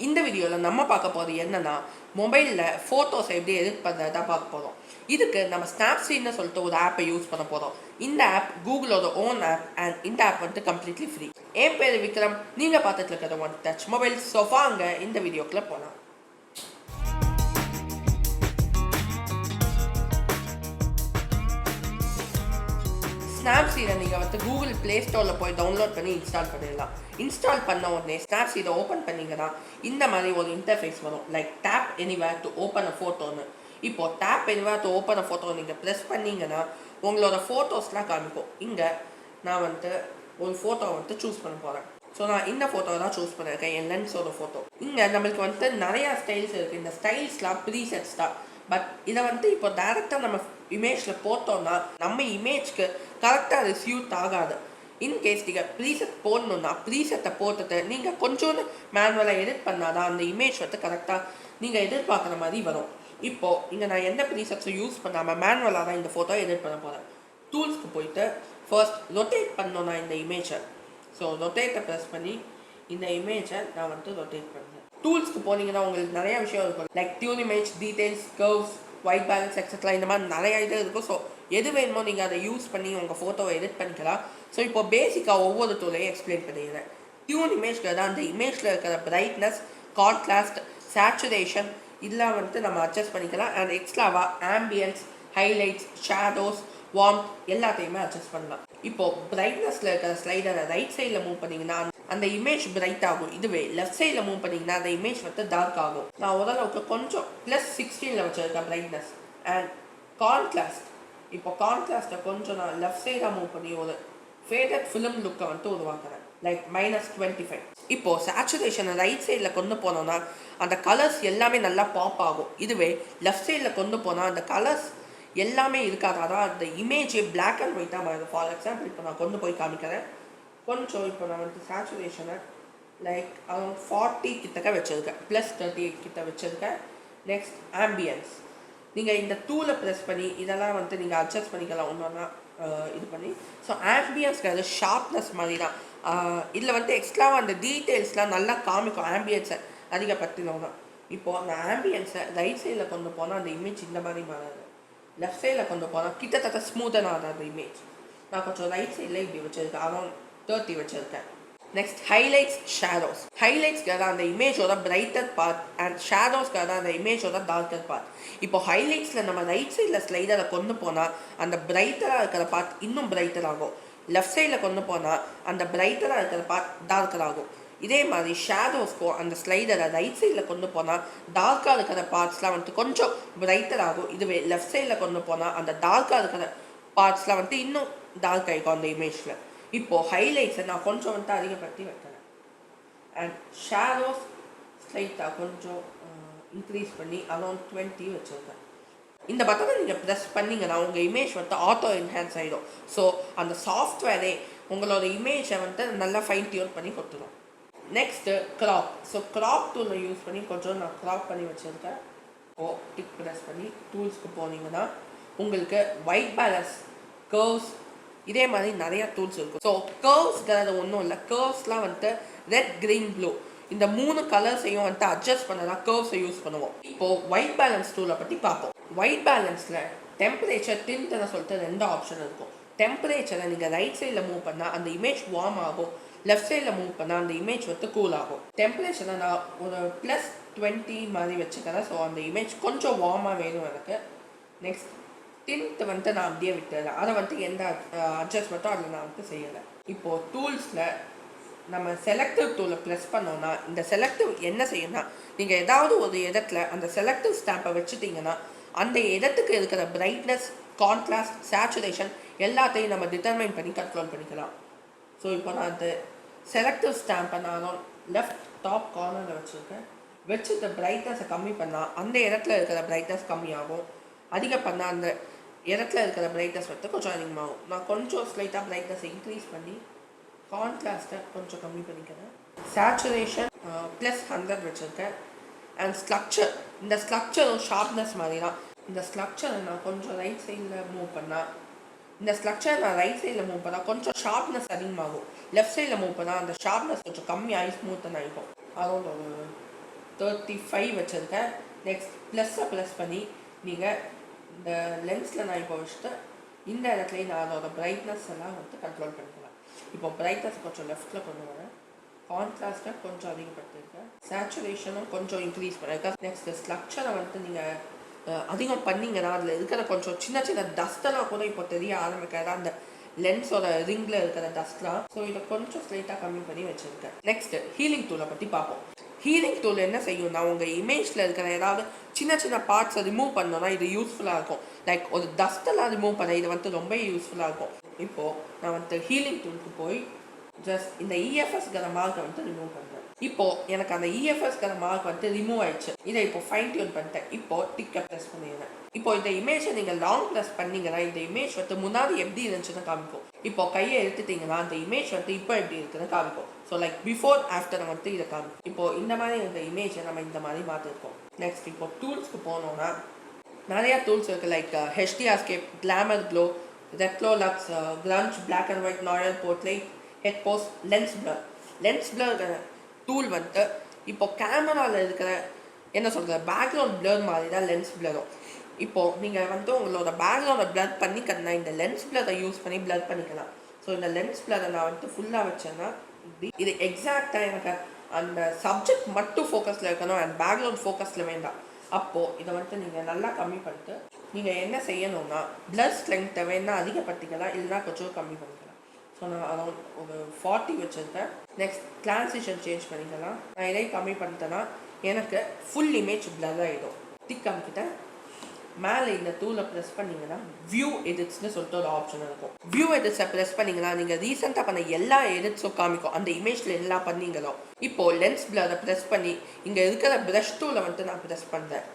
இந்த வீடியோவில் நம்ம பார்க்க போகிறது என்னன்னா மொபைலில் ஃபோட்டோஸ் எப்படி எடிட் பண்ணுறதா பார்க்க போகிறோம். இதுக்கு நம்ம ஸ்னாப்சீட்னு சொல்லிட்டு ஒரு ஆப்பை யூஸ் பண்ண போகிறோம். இந்த ஆப் கூகுளோட ஓன் ஆப் அண்ட் இந்த ஆப் வந்து கம்ப்ளீட்லி ஃப்ரீ. என் பேர் விக்ரம், நீங்கள் பார்த்துட்டு இருக்கிறது ஒன் டச் மொபைல். ஸோ வாங்க இந்த வீடியோக்குள்ளே போகலாம். ஸ்னாப்சீடை நீங்கள் வந்து கூகுள் ப்ளே ஸ்டோரில் போய் டவுன்லோட் பண்ணி இன்ஸ்டால் பண்ணிடலாம். இன்ஸ்டால் பண்ண உடனே ஸ்னாப்சீடை ஓப்பன் பண்ணிங்கன்னா இந்த மாதிரி ஒரு இன்டர்ஃபேஸ் வரும். Like tap anywhere to open a ஃபோட்டோன்னு. இப்போது tap anywhere to open a photo நீங்கள் ப்ரெஸ் பண்ணிங்கன்னா உங்களோட ஃபோட்டோஸ்லாம் காமிக்கும். இங்கே நான் வந்து ஒரு ஃபோட்டோ வந்து சூஸ் பண்ண போகிறேன். ஸோ நான் இந்த ஃபோட்டோ தான் சூஸ் பண்ணியிருக்கேன், என் லென்ஸோட ஃபோட்டோ. இங்கே நம்மளுக்கு வந்து நிறையா ஸ்டைல்ஸ் இருக்குது. இந்த ஸ்டைல்ஸ்லாம் ப்ரீசெட்ஸ் தான். பட் இதை வந்து இப்போ டேரெக்டாக நம்ம இமேஜில் போட்டோம்னா நம்ம இமேஜ்க்கு கரெக்டாக அது சூட் ஆகாது. இன்கேஸ் நீங்கள் ப்ரீசெட் போடணுன்னா ப்ரீசெட்டை போட்டுட்டு நீங்கள் கொஞ்சோண்டு மேனுவலாக எடிட் பண்ணாதான் அந்த இமேஜ் வந்து கரெக்டாக நீங்கள் எதிர்பார்க்குற மாதிரி வரும். இப்போது இங்கே நான் எந்த ப்ரீசெட்ஸும் யூஸ் பண்ணாமல் மேனுவலாக தான் இந்த ஃபோட்டோ எடிட் பண்ண போகிறேன். டூல்ஸ்க்கு போயிட்டு ஃபர்ஸ்ட் ரொட்டேட் பண்ணோன்னா இந்த இமேஜை, ஸோ ரொட்டேட்டை ப்ரெஸ் பண்ணி இந்த இமேஜை நான் வந்து ரொட்டேட் பண்ணுறேன். டூல்ஸ்க்கு போனீங்கன்னா உங்களுக்கு நிறையா விஷயம் இருக்கும். Like tune image, details, curves, white balance etcetera, இந்த மாதிரி நிறையா இது இருக்கும். ஸோ எது வேணுமோ நீங்கள் அதை யூஸ் பண்ணி உங்கள் ஃபோட்டோவை எடிட் பண்ணிக்கலாம். ஸோ இப்போ பேசிக்காக ஒவ்வொரு டூலையும் எக்ஸ்பிளைன் பண்ணிடுறேன். டியூன் இமேஜ்க்கு தான் அந்த இமேஜில் இருக்கிற பிரைட்னஸ், கான்ட்ராஸ்ட், சேச்சுரேஷன் இதெல்லாம் வந்து நம்ம அட்ஜஸ்ட் பண்ணிக்கலாம். அண்ட் எக்ஸ்ட்ராவாக ஆம்பியன்ஸ், ஹைலைட்ஸ், ஷேடோஸ், வார்ம்த் எல்லாத்தையுமே அட்ஜஸ்ட் பண்ணலாம். இப்போது பிரைட்னஸில் இருக்கிற ஸ்லைடரை ரைட் சைடில் மூவ் பண்ணிங்கன்னா அந்த இமேஜ் பிரைட் ஆகும். இதுவே லெஃப்ட் சைடில் மூவ் பண்ணிங்கன்னா அந்த இமேஜ் வந்து டார்க் ஆகும். நான் ஓரளவுக்கு கொஞ்சம் +16 வச்சுருக்கேன் பிரைட்னஸ். அண்ட் கான்ட்ராஸ்ட், இப்போ கான்ட்ராஸ்ட்டை கொஞ்சம் நான் லெஃப்ட் சைடாக மூவ் பண்ணி ஒரு ஃபேடட் ஃபிலிம் லுக்கை வந்து உருவாக்குறேன். லைக் -25. இப்போது சேச்சுரேஷனை ரைட் சைடில் கொண்டு போனோன்னா அந்த கலர்ஸ் எல்லாமே நல்லா பாப் ஆகும். இதுவே லெஃப்ட் சைடில் கொண்டு போனால் அந்த கலர்ஸ் எல்லாமே இருக்காது. அதான் அந்த இமேஜே பிளாக் அண்ட் ஒயிட்டாக மாறுது. ஃபார் எக்ஸாம்பிள் இப்போ நான் கொண்டு போய் காமிக்கிறேன். கொஞ்சம் இப்போ நான் வந்து சேச்சுரேஷனை லைக் அரௌண்ட் 40 கிட்டக்க வச்சுருக்கேன், +38 கிட்ட வச்சுருக்கேன். நெக்ஸ்ட் ஆம்பியன்ஸ், நீங்கள் இந்த டூலை ப்ரெஸ் பண்ணி இதெல்லாம் வந்து நீங்கள் அட்ஜஸ்ட் பண்ணிக்கலாம் ஒன்றா இது பண்ணி. ஸோ ஆம்பியன்ஸ்க்கு அது ஷார்ப்னஸ் மாதிரி தான். இதில் வந்து எக்ஸ்ட்ராவாக அந்த டீட்டெயில்ஸ்லாம் நல்லா காமிக்கும் ஆம்பியன்ஸை அதிகப்படுத்தினோன்னா. இப்போது அந்த ஆம்பியன்ஸை ரைட் சைடில் கொண்டு போனால் அந்த இமேஜ் இந்த மாதிரி மாறாது. லெஃப்ட் சைடில் கொண்டு போனால் கிட்டத்தட்ட ஸ்மூத்தனாக ஆகுது அந்த இமேஜ். நான் கொஞ்சம் ரைட் சைடில் இப்படி வச்சுருக்கேன், அரௌண்ட் 30 வச்சுருக்கேன். Next highlights, shadows. ஹைலைட்ஸ்க்காக தான் அந்த இமேஜோட பிரைட்டர் பார்ட் அண்ட் ஷேடோஸ்க்காக தான் அந்த இமேஜோட டார்க்கர் பார்ட். இப்போ ஹைலைட்ஸில் நம்ம ரைட் சைடில் ஸ்லைடரை கொண்டு போனால் அந்த பிரைட்டராக இருக்கிற பார்ட் இன்னும் பிரைட்டர் ஆகும். லெஃப்ட் சைடில் கொண்டு போனால் அந்த பிரைட்டராக இருக்கிற பார்ட் டார்க்கர் ஆகும். இதே மாதிரி ஷேடோஸ்க்கும் அந்த ஸ்லைடரை ரைட் சைடில் கொண்டு போனால் டார்க்காக இருக்கிற பார்ட்ஸ்லாம் வந்துட்டு கொஞ்சம் பிரைட்டர் ஆகும். இதுவே லெஃப்ட் சைடில் கொண்டு போனால் அந்த டார்க்காக இருக்கிற பார்ட்ஸ்லாம் வந்துட்டு இன்னும் டார்க் ஆகிக்கும் அந்த இமேஜில். இப்போது ஹைலைட்ஸை நான் கொஞ்சம் வந்துட்டு அதிகப்படுத்தி வைக்கிறேன். அண்ட் ஷேடோஸ் ஸ்லைட்டாக கொஞ்சம் இன்க்ரீஸ் பண்ணி அரௌண்ட் 20 வச்சுருக்கேன். இந்த பட்டனை நீங்கள் ப்ரெஸ் பண்ணிங்கன்னா உங்கள் இமேஜ் வந்து ஆட்டோ என்ஹான்ஸ் ஆகிடும். ஸோ அந்த சாஃப்ட்வேரே உங்களோட இமேஜை வந்து நல்லா ஃபைன் டியூன் பண்ணி கொடுத்துடும். Next crop. ஸோ க்ராப் டூலை யூஸ் பண்ணி கொஞ்சம் நான் க்ராப் பண்ணி வச்சுருக்கேன். டிக் ப்ரெஸ் பண்ணி டூல்ஸ்க்கு போனீங்கன்னா உங்களுக்கு ஒயிட் பேலன்ஸ், கர்வ்ஸ் இதே மாதிரி நிறையா டூல்ஸ் இருக்கும். ஸோ கர்வ்ஸ்ங்கிறது ஒன்றும் இல்லை. கர்வ்ஸ்லாம் வந்துட்டு ரெட், க்ரீன், ப்ளூ இந்த 3 கலர்ஸையும் வந்துட்டு அட்ஜஸ்ட் பண்ண தான் கர்வ்ஸை யூஸ் பண்ணுவோம். இப்போது ஒயிட் பேலன்ஸ் டூலை பற்றி பார்ப்போம். ஒயிட் பேலன்ஸில் டெம்பரேச்சர், டின்ட்னு சொல்லிட்டு 2 ஆப்ஷன் இருக்கும். டெம்பரேச்சரை நீங்கள் ரைட் சைடில் மூவ் பண்ணால் அந்த இமேஜ் வார்ம் ஆகும். லெஃப்ட் சைடில் மூவ் பண்ணால் அந்த இமேஜ் வந்து கூல் ஆகும். டெம்பரேச்சரை நான் ஒரு +20 மாதிரி வச்சுக்கிறேன். ஸோ அந்த இமேஜ் கொஞ்சம் வார்மாக வேணும் எனக்கு. நெக்ஸ்ட் டின்ட் வந்து நான் அப்படியே விட்டுறேன். அதை வந்து எந்த அட்ஜஸ்ட்மெண்ட்டும் அதில் நான் வந்து செய்யலை. இப்போது டூல்ஸில் நம்ம செலக்டிவ் டூலை ப்ரெஸ் பண்ணோன்னா இந்த செலக்டிவ் என்ன செய்யணும்னா நீங்கள் ஏதாவது ஒரு இடத்துல அந்த செலக்டிவ் ஸ்டாம்பை வச்சுட்டிங்கன்னா அந்த இடத்துக்கு இருக்கிற பிரைட்னஸ், கான்ட்ராஸ்ட், சேச்சுரேஷன் எல்லாத்தையும் நம்ம டிட்டர்மைன் பண்ணி கண்ட்ரோல் பண்ணிக்கலாம். ஸோ இப்போ நான் அந்த செலக்டிவ் ஸ்டாம்பை நான் லெஃப்ட் டாப் கார்னரில் வச்சுருக்கேன். வச்சுட்டு பிரைட்னஸை கம்மி பண்ணால் அந்த இடத்துல இருக்கிற பிரைட்னஸ் கம்மியாகும். அதிகம் பண்ணால் அந்த இடத்துல இருக்கிற பிரைட்னஸ் வந்து கொஞ்சம் அதிகமாகும். நான் கொஞ்சம் ஸ்லைட்டாக பிரைட்னஸை இன்க்ரீஸ் பண்ணி கான்ட்ராஸ்ட்டை கொஞ்சம் கம்மி பண்ணிக்கிறேன். சேச்சுரேஷன் +100 வச்சுருக்கேன். அண்ட் ஸ்ட்ரக்சர், இந்த ஸ்ட்ரக்சரும் ஷார்ப்னஸ் மாதிரி தான். இந்த ஸ்ட்ரக்சரை நான் கொஞ்சம் ரைட் சைடில் மூவ் பண்ணால் கொஞ்சம் ஷார்ப்னஸ் அதிகமாகும். லெஃப்ட் சைடில் மூவ் பண்ணால் அந்த ஷார்ப்னஸ் கொஞ்சம் கம்மியாகி ஸ்மூத்தன் ஆகிக்கும். அதோட ஒரு 35 வச்சுருக்கேன். நெக்ஸ்ட் ப்ளஸ்ஸை ப்ளஸ் பண்ணி நீங்கள் இந்த லென்ஸில் நான் இப்போ வச்சுட்டு இந்த இடத்துலையும் நான் அதோட பிரைட்னஸ் எல்லாம் வந்து கண்ட்ரோல் பண்ணிக்கலாம். இப்போ பிரைட்னஸ் கொஞ்சம் லெஃப்ட்டில் கொண்டு வரேன், கான்ட்ராஸ்ட்டை கொஞ்சம் அதிகப்படுத்திருக்கேன், சேச்சுரேஷனும் கொஞ்சம் இன்க்ரீஸ் பண்ணியிருக்கேன். நெக்ஸ்ட் ஸ்ட்ரக்சரை வந்து நீங்கள் அதிகம் பண்ணிங்கன்னா அதில் இருக்கிற கொஞ்சம் சின்ன சின்ன டஸ்ட்டெல்லாம் கூட இப்போ தெரிய ஆரம்பிக்காது, அந்த லென்ஸோட ரிங்கில் இருக்கிற டஸ்ட்லாம். ஸோ இதை கொஞ்சம் ஸ்லைட்டாக கம்மி பண்ணி வச்சுருக்கேன். நெக்ஸ்ட் ஹீலிங் டூலை பற்றி பார்ப்போம். ஹீலிங் டூல் என்ன செய்யும்னா உங்கள் இமேஜில் இருக்கிற ஏதாவது சின்ன சின்ன பார்ட்ஸை ரிமூவ் பண்ணோன்னா இது யூஸ்ஃபுல்லாக இருக்கும். லைக் ஒரு டஸ்ட்டெல்லாம் ரிமூவ் பண்ண இது வந்து ரொம்ப யூஸ்ஃபுல்லாக இருக்கும். இப்போது நான் வந்து ஹீலிங் டூலுக்கு போய் ஜஸ்ட் இந்த இஎஃப்எஸ்கிற மார்க்கை வந்து ரிமூவ் பண்ணுறேன். இப்போது எனக்கு அந்த இஎஃப்எஸ்கிற மார்க் வந்து ரிமூவ் ஆயிடுச்சு. இதை இப்போ ஃபைன் டியூன் பண்ணிட்டேன். இப்போது டிக்கை ப்ரெஸ் பண்ணிடுறேன். இப்போ இந்த இமேஜை நீங்கள் லாங் ப்ரெஸ் பண்ணிங்கன்னா இந்த இமேஜ் வந்து முன்னாடி எப்படி இருந்துச்சுன்னு காமிக்கும். இப்போ கையை எடுத்துட்டிங்கன்னா அந்த இமேஜ் வந்து இப்போ எப்படி இருக்குன்னு காமிக்கும். ஸோ லைக் பிஃபோர் ஆஃப்டர் வந்து இதை காமிக்கும். இப்போது இந்த மாதிரி இந்த இமேஜை நம்ம இந்த மாதிரி மாற்றிருக்கோம். நெக்ஸ்ட் இப்போ டூல்ஸ்க்கு போனோன்னா நிறையா டூல்ஸ் இருக்குது. Like HDR scape, glamour glow, retro lux, grunge, black and white, noir portrait, head pose, lens blur. Lens blur tool வந்து இப்போ கேமராவில் இருக்கிற என்ன சொல்கிற பேக்ரவுண்ட் பிளர் மாதிரி தான் லென்ஸ் பிளரும். இப்போது நீங்கள் வந்து உங்களோட பேக்ரவுண்டை பிளர் பண்ணிக்கணும்னா இந்த லென்ஸ் பிளரை யூஸ் பண்ணி பிளர் பண்ணிக்கலாம். ஸோ இந்த லென்ஸ் பிளரை நான் வந்து ஃபுல்லாக வச்சேன்னா இது எக்ஸாக்டாக எனக்கு அந்த சப்ஜெக்ட் மட்டும் ஃபோக்கஸில் இருக்கணும், அண்ட் பேக்ரவுண்ட் ஃபோக்கஸில் வேண்டாம். அப்போது இதை வந்து நீங்கள் நல்லா கம்மி பண்ணிட்டு நீங்கள் என்ன செய்யணும்னா பிளர் ஸ்ட்ரென்த்தை வேணால் அதிகப்படுத்திக்கலாம், இல்லைனா கொஞ்சம் கம்மி பண்ணிக்கலாம். ஸோ நான் அரௌண்ட் ஒரு 40 வச்சுருக்கேன். நெக்ஸ்ட் டிரான்சிஷன் சேஞ்ச் பண்ணிக்கலாம். நான் இதை கம்மி பண்ணிட்டேன்னா எனக்கு ஃபுல் இமேஜ் பிளர் ஆகிடும். டிக் காமிக்கிட்டேன். மேலே இந்த டூலை ப்ரெஸ் பண்ணிங்கன்னா வியூ எடிட்ஸ்னு சொல்லிட்டு ஒரு ஆப்ஷன் இருக்கும். வியூ எடிட்ஸை ப்ரெஸ் பண்ணிங்கன்னா நீங்கள் ரீசெண்டாக பண்ண எல்லா எடிட்ஸும் காமிக்கும், அந்த இமேஜில் எல்லாம் பண்ணீங்களோ. இப்போது லென்ஸ் பிளரை ப்ரெஸ் பண்ணி இங்கே இருக்கிற ப்ரஷ் டூலை வந்து நான் ப்ரெஸ் பண்ணுறேன்.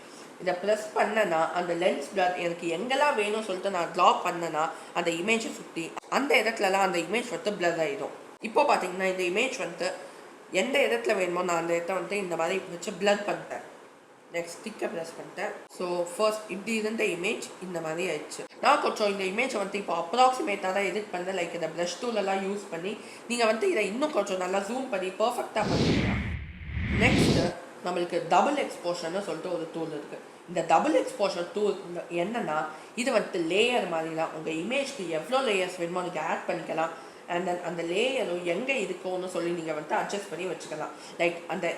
இதை ப்ரெஸ் பண்ணனா அந்த லென்ஸ் பிளர் எனக்கு எங்கெல்லாம் வேணும்னு சொல்லிட்டு நான் ட்ரா பண்ணனா அந்த இமேஜை சுற்றி அந்த இடத்துலலாம் அந்த இமேஜ் வந்து பிளர் ஆகிடும். இப்போ பார்த்தீங்கன்னா இந்த இமேஜ் வந்து எந்த இடத்துல வேணுமோ நான் அந்த இடத்த வந்து இந்த மாதிரி வச்சு பிளர் பண்ணிட்டேன். நெக்ஸ்ட் டிக்கை ப்ரெஸ் பண்ணிட்டேன். ஸோ ஃபர்ஸ்ட் இப்படி இருந்த இமேஜ் இந்த மாதிரி ஆயிடுச்சு. நான் கொஞ்சம் இந்த இமேஜை வந்து இப்போ அப்ராக்சிமேட்டாக தான் எடிட் பண்ண, லைக் இந்த ப்ரஷ் டூலெல்லாம் யூஸ் பண்ணி நீங்கள் வந்து இதை இன்னும் கொஞ்சம் நல்லா ஜூம் பண்ணி பர்ஃபெக்டாக பண்ணிக்கலாம். நெக்ஸ்ட்டு நம்மளுக்கு டபுள் எக்ஸ்போஷர்னு சொல்லிட்டு ஒரு டூல் இருக்குது. இந்த டபுள் எக்ஸ்போஷர் டூல் என்னன்னா இது வந்து லேயர் மாதிரி தான். உங்கள் இமேஜ்க்கு எவ்வளோ லேயர்ஸ் வேணுமோ நீங்கள் ஆட் பண்ணிக்கலாம். அண்ட் தென் அந்த லேயரும் எங்கே இருக்கும்னு சொல்லி நீங்கள் வந்து அட்ஜஸ்ட் பண்ணி வச்சுக்கலாம். லைக் அந்த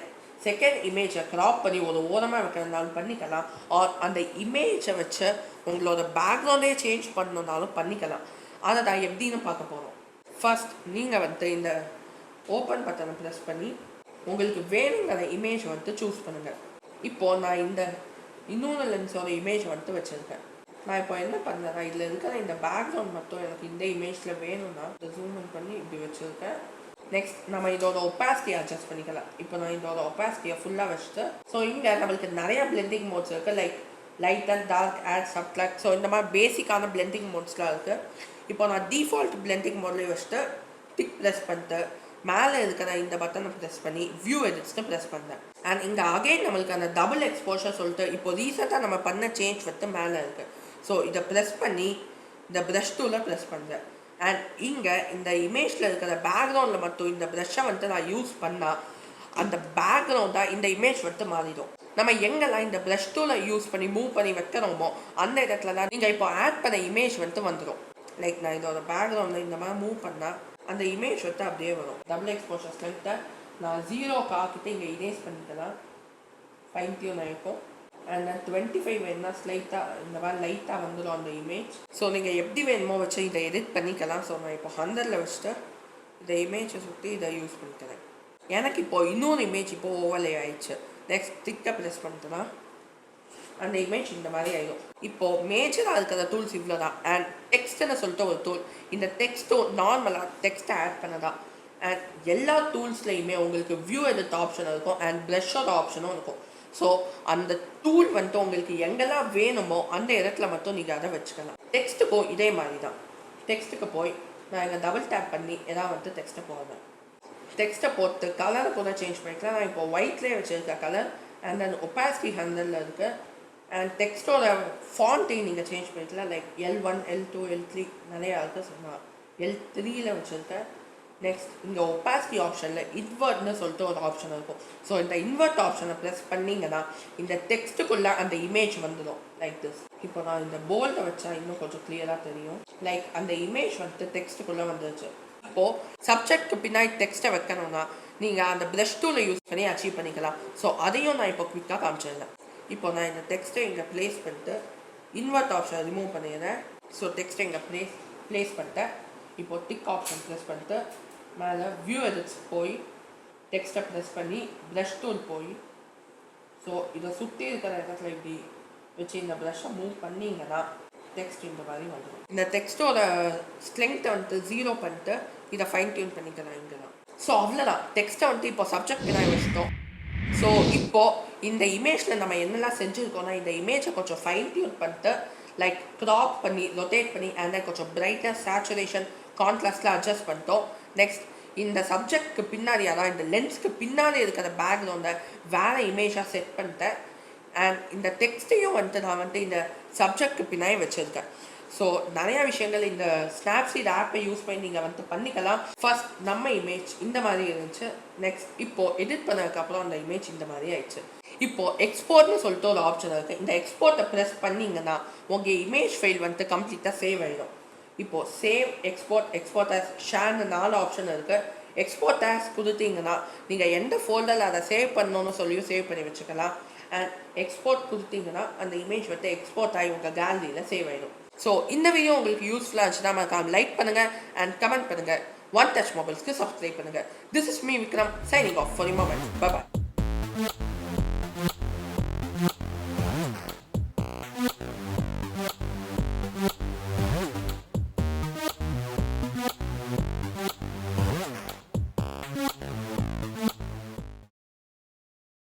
செகண்ட் இமேஜை க்ராப் பண்ணி ஒரு ஓரமாக வைக்கிறதுனாலும் பண்ணிக்கலாம், ஆர் அந்த இமேஜை வச்சு உங்களோட பேக்ரவுண்டே சேஞ்ச் பண்ணணுன்னாலும் பண்ணிக்கலாம். அதை தான் எப்படின்னு பார்க்க போகிறோம். ஃபர்ஸ்ட் நீங்கள் வந்து இந்த ஓப்பன் பட்டனை ப்ரெஸ் பண்ணி உங்களுக்கு வேணுங்கிற இமேஜ் வந்து சூஸ் பண்ணுங்கள். இப்போது நான் இந்த இன்னொரு லென்ஸோட இமேஜ் வந்து வச்சுருக்கேன். நான் இப்போ என்ன பண்ணேன்னா இதில் இருக்கிற இந்த பேக்ரவுண்ட் மட்டும் எனக்கு இந்த இமேஜில் வேணும்னா இதை ஜூம் இன் பண்ணி இப்படி வச்சுருக்கேன். நெக்ஸ்ட் நம்ம இதோட ஒப்பாசிட்டியை அட்ஜஸ்ட் பண்ணிக்கலாம். இப்போ நான் இதோட ஒப்பாசிட்டியை ஃபுல்லாக வச்சுட்டு ஸோ இங்கே நம்மளுக்கு நிறையா பிளெண்டிங் மோட்ஸ் இருக்குது. Like light and dark, add, subtract, so இந்த மாதிரி பேசிக்கான பிளெண்டிங் மோட்ஸ்லாம் இருக்குது. இப்போ நான் டிஃபால்ட் பிளெண்டிங் மோட்லேயே வச்சுட்டு டிக் ப்ரெஸ் பண்ணிட்டு மேலே இருக்கிற இந்த பட்டனை ப்ரெஸ் பண்ணி வியூ எடிட்ஸ்னு ப்ரெஸ் பண்ணேன். அண்ட் இங்கே அகைன் நம்மளுக்கு அந்த டபுள் எக்ஸ்போஷர் சொல்லிட்டு இப்போ ரீசெண்டாக நம்ம பண்ண சேஞ்ச் வந்து மேலே இருக்குது. ஸோ இதை ப்ரெஸ் பண்ணி இந்த ப்ரஷ் டூவில் ப்ரெஸ் பண்ணுறேன். அண்ட் இங்கே இந்த இமேஜில் இருக்கிற பேக்ரவுண்டில் மட்டும் இந்த ப்ரஷ்ஷை வந்து நான் யூஸ் பண்ணால் அந்த பேக்ரவுண்டாக இந்த இமேஜ் வந்து மாறிடும். நம்ம எங்கெல்லாம் இந்த ப்ரஷ் டூவில் யூஸ் பண்ணி மூவ் பண்ணி வைக்கிறோமோ அந்த இடத்துல தான் நீங்கள் இப்போ ஆட் பண்ண இமேஜ் வந்து வந்துடும். லைக் நான் இதோட பேக்ரவுண்டில் இந்த மாதிரி மூவ் பண்ணால் அந்த இமேஜ் வந்து அப்படியே வரும். டபுள் எக்ஸ்போஷர் ஸ்ட்ரென்த்தை நான் 0 ஆக்கிட்டு இங்கே இரேஸ் பண்ணிக்கலாம், ஃபைன் டியூன் ஆகிருக்கும். அண்ட் தென் 25 வேணும்னா ஸ்லைட்டாக இந்த மாதிரி லைட்டாக வந்துடும் அந்த இமேஜ். ஸோ நீங்கள் எப்படி வேணுமோ வச்சு இதை எடிட் பண்ணிக்கலாம். ஸோ நான் இப்போ 100ல் வச்சுட்டு இந்த இமேஜை சுற்றி இதை யூஸ் பண்ணிக்கிறேன். எனக்கு இப்போது இன்னொரு இமேஜ் இப்போது ஓவர்லே ஆயிடுச்சு. நெக்ஸ்ட் டிக்கை ப்ரெஸ் பண்ணிட்டேன்னா அந்த இமேஜ் இந்த மாதிரி ஆகிடும். இப்போது மேஜராக இருக்கிற டூல்ஸ் இவ்வளோ தான். அண்ட் டெக்ஸ்ட்டுன்னு சொல்லிட்டு ஒரு டூல், இந்த டெக்ஸ்ட்டும் நார்மலாக டெக்ஸ்ட்டை ஆட் பண்ணதான். அண்ட் எல்லா டூல்ஸ்லையுமே உங்களுக்கு வியூ எடிட் ஆப்ஷன் இருக்கும் அண்ட் ப்ரஷோட ஆப்ஷனும் இருக்கும். ஸோ அந்த டூல் வந்துட்டு உங்களுக்கு எங்கெல்லாம் வேணுமோ அந்த இடத்துல மட்டும் நீங்கள் அதை வச்சுக்கலாம். டெக்ஸ்ட்டுக்கும் இதே மாதிரி தான். டெக்ஸ்ட்டுக்கு போய் நான் இங்கே டபுள் டேப் பண்ணி எதாவது வந்து டெக்ஸ்ட்டை போடுறேன். டெக்ஸ்ட்டை போட்டு கலரை கூட சேஞ்ச் பண்ணிக்கலாம். நான் இப்போ ஒயிட்லேயே வச்சுருக்க கலர் அண்ட் தென் ஒப்பாசிட்டி 100ல் இருக்குது. அண்ட் டெக்ஸ்ட்டோட ஃபாண்ட்டையும் நீங்கள் சேஞ்ச் பண்ணிக்கலாம். லைக் L1, L2, L3 நிறையா இருக்குது. ஸோ நான் L3ல் வச்சுருக்கேன். நெக்ஸ்ட் இங்கே ஒப்பாசிட்டி ஆப்ஷனில் இன்வெர்ட்னு சொல்லிட்டு ஒரு ஆப்ஷன் இருக்கும். ஸோ இந்த இன்வெர்ட் ஆப்ஷனை ப்ரெஸ் பண்ணிங்கன்னா இந்த டெக்ஸ்ட்டுக்குள்ளே அந்த இமேஜ் வந்துடும் லைக் திஸ். இப்போ நான் இந்த போல்டை வச்சா இன்னும் கொஞ்சம் கிளியராக தெரியும். லைக் அந்த இமேஜ் வந்துட்டு டெக்ஸ்ட்டுக்குள்ளே வந்துருச்சு. இப்போது சப்ஜெக்ட்க்கு பின்னாடி டெக்ஸ்ட்டை வைக்கணும்னா நீங்கள் அந்த ப்ரஷ் டூலை யூஸ் பண்ணி அச்சீவ் பண்ணிக்கலாம். ஸோ அதையும் நான் இப்போ குவிக்காக காமிச்சிருந்தேன். இப்போ நான் இந்த டெக்ஸ்ட்டை இங்கே ப்ளேஸ் பண்ணிட்டு இன்வெர்ட் ஆப்ஷனை ரிமூவ் பண்ணிடுறேன். ஸோ டெக்ஸ்ட்டை இங்கே ப்ளேஸ் பண்ணிட்டேன். இப்போது டிக் ஆப்ஷன் ப்ரெஸ் பண்ணிட்டு மேலே வியூ எடிட்ஸ் போய் டெக்ஸ்ட்டை ப்ரெஸ் பண்ணி ப்ரஷ் டூல் போய் ஸோ இதை சுற்றி இருக்கிற இடத்துல இப்படி வச்சு இந்த ப்ரஷ்ஷை மூவ் பண்ணிங்கன்னா டெக்ஸ்ட் இந்த மாதிரி வந்துடும். இந்த டெக்ஸ்ட்டோட ஸ்ட்ரென்த்தை வந்துட்டு 0 பண்ணிட்டு இதை ஃபைன் டியூன் பண்ணிக்கலாம் இங்கே தான். ஸோ அவ்வளோதான், டெக்ஸ்ட்டை வந்துட்டு இப்போ சப்ஜெக்ட் நான் வச்சுட்டோம். ஸோ இப்போது இந்த இமேஜில் நம்ம என்னெல்லாம் செஞ்சுருக்கோம்னா இந்த இமேஜை கொஞ்சம் ஃபைன் டியூன் பண்ணிட்டு லைக் க்ராப் பண்ணி ரொட்டேட் பண்ணி அண்ட் கொஞ்சம் பிரைட்னஸ் சேச்சுரேஷன் கான்ட்ராஸ்ட்லாம் அட்ஜஸ்ட் பண்ணிட்டோம். நெக்ஸ்ட் இந்த சப்ஜெக்ட்க்கு பின்னாடி அதான் இந்த லென்ஸ்க்கு பின்னாடி இருக்கிற பேக்ரவுண்டை வேறு இமேஜாக செட் பண்ணிட்டேன். அண்ட் இந்த டெக்ஸ்ட்டையும் வந்துட்டு நான் வந்துட்டு இந்த சப்ஜெக்ட்க்கு பின்னாடி வச்சுருக்கேன். ஸோ நிறையா விஷயங்கள் இந்த ஸ்னாப்சீட் ஆப்பை யூஸ் பண்ணி நீங்கள் வந்துட்டு பண்ணிக்கலாம். ஃபர்ஸ்ட் நம்ம இமேஜ் இந்த மாதிரி இருந்துச்சு. நெக்ஸ்ட் இப்போது எடிட் பண்ணதுக்கப்புறம் அந்த இமேஜ் இந்த மாதிரி ஆயிடுச்சு. இப்போது எக்ஸ்போர்ட்னு சொல்லிட்டு ஒரு ஆப்ஷன் இருக்குது. இந்த எக்ஸ்போர்ட்டை ப்ரெஸ் பண்ணிங்கன்னா உங்கள் இமேஜ் ஃபைல் வந்துட்டு கம்ப்ளீட்டாக சேவ் ஆகிடும். இப்போது சேவ், எக்ஸ்போர்ட் ஆஸ், ஷேர்னு 4 ஆப்ஷன் இருக்குது. எக்ஸ்போர்ட் ஆஸ் கொடுத்தீங்கன்னா நீங்கள் எந்த ஃபோல்டரில் அதை சேவ் பண்ணணும்னு சொல்லியும் சேவ் பண்ணி வச்சுக்கலாம். அண்ட் எக்ஸ்போர்ட் கொடுத்தீங்கன்னா அந்த இமேஜ் வந்து எக்ஸ்போர்ட் ஆகி உங்கள் கேலரியில் சேவ் ஆகிடும். ஸோ இந்த வீடியோ உங்களுக்கு யூஸ்ஃபுல்லாக இருந்துச்சுன்னா மறக்காம லைக் பண்ணுங்கள் அண்ட் கமெண்ட் பண்ணுங்கள். ஒன் டச் மொபைல்ஸ்க்கு சப்ஸ்கிரைப் பண்ணுங்கள். This is me Vikram signing off for the moment. Bye by.